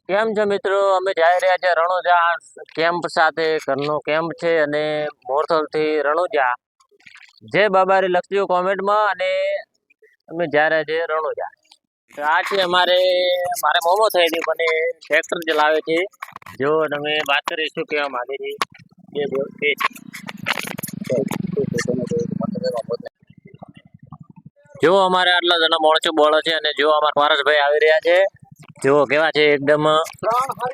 કેમ છે મિત્રો? અમે જઈ રહ્યા છે રણુજા કેમ્પ સાથે. ઘરનો કેમ્પ છે અને મોરથલ થી રણુજા. જે બાબારી લખજો કોમેન્ટમાં. અને અમે જઈ રહ્યા છે રણુજા. આ છે મારે મોમો થઈ હતી મને ટ્રેક્ટર ચલાવે છે. જો તમે વાત કરીશું કેવા માંગે છે જો અમારે આટલા જણા માણસો બોળો છે અને જો અમારા પારસભાઈ આવી રહ્યા છે. જો કેવા છે એકદમ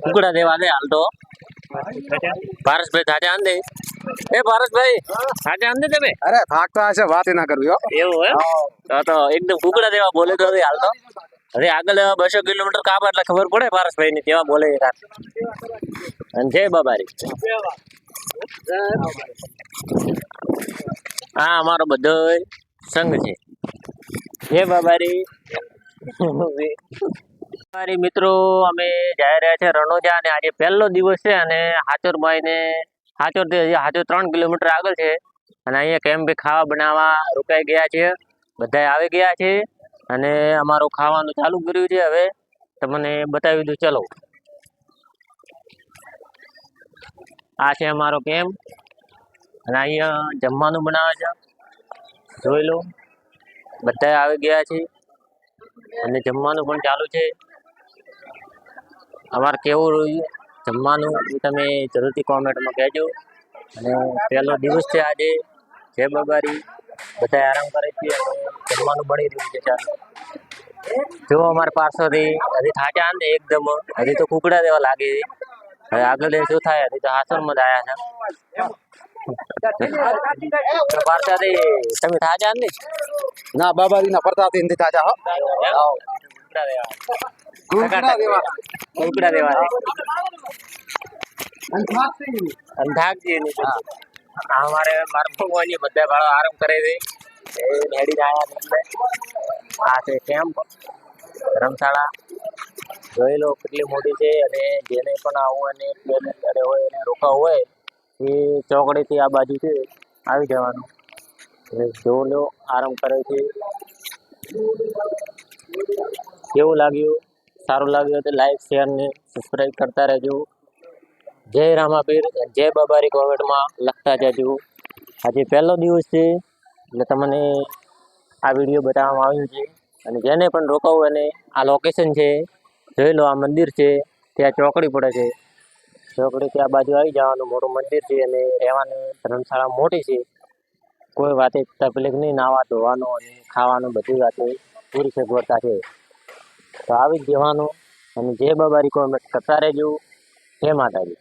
કુકડા દેવા દે હાલ તો. પારસભાઈ થાજા આંદે. એ પારસભાઈ થાજા આંદે તમે? અરે થાકતા હશે વાત ના કરવી એવું હે? તો એકદમ કુકડા દેવા બોલે તો હાલ તો. હવે આગળ 200 કિલોમીટર કાપા એટલે ખબર પડે પારસભાઈ ની કેવા બોલે. અને જય બાબારી. હા અમારો બધો સંઘ છે. જય બાબારી. મિત્રો અમે જઈ રહ્યા છે રણુજા અને આજે પહેલો દિવસ છે અને હાચરભાઈ ને હાચર 3 કિલોમીટર આગળ છે અને અહીંયા કેમ્પ ખાવા બનાવવા રોકાઈ ગયા છે. બધા આવી ગયા છે અને અમારું ખાવાનું ચાલુ કર્યું છે. હવે તમને બતાવી દઉં. ચલો, આ છે અમારો કેમ્પ અને અહીંયા જમવાનું બનાવે છે. જોઈ લો, બધા આવી ગયા છે અને જમવાનું પણ ચાલુ છે. અમારે કેવું રહ્યું જમવાનું એ તમે જરૂરથી કોમેન્ટમાં કહેજો. અને પહેલો દિવસ છે આજે. જય બાબારી. બધા આરામ કરે છે અને જમવાનું બની રહ્યું છે. ચાલો જો અમારે પાછળથી હજી થાચા આંદે એકદમ. હજી તો કુકડા દેવા લાગે. હવે આગળ શું થાય? હજી તો હાસરમાં જ આવ્યા છે. પારસાથી તમે થાચા આંદે? ના બાબારી ના ફરતાથી નથી થાચા હો. કુકડા દેવા અંધાકજી અમારે મારા ભગવાન બધા ભાડો આરામ કરે છે. હેડી આ છે કેમ્પ ધર્મશાળા. જોઈ લો કેટલી મોટી છે અને જેને પણ આવું અને હોય એને રોકાવું હોય એ ચોકડીથી આ બાજુ છે આવી જવાનું. જો લો આરામ કરે છે. કેવું લાગ્યું? સારું લાગ્યું તો લાઈક શેર ને સબસ્ક્રાઈબ કરતા રહેજો. જય રામાપીર, જય બાબારી કોમેન્ટમાં લખતા જજો. આજે પહેલો દિવસ છે એટલે તમને આ વિડીયો બતાવવામાં આવ્યું છે. અને જેને પણ રોકાવું અને આ લોકેશન છે જોઈ લો. આ મંદિર છે ત્યાં ચોકડી પડે છે. ચોકડીથી આ બાજુ આવી જવાનું. મોટું મંદિર છે અને રહેવાની ધર્મશાળા મોટી છે. કોઈ વાતે તકલીફ નહીં. નાવા ધોવાનું અને ખાવાનું બધી વાતે પૂરી સગવડતા છે. તો આવી જ જવાનું અને જય બાબારી કોમેન્ટ કરતા રહેજો. જય માતાજી.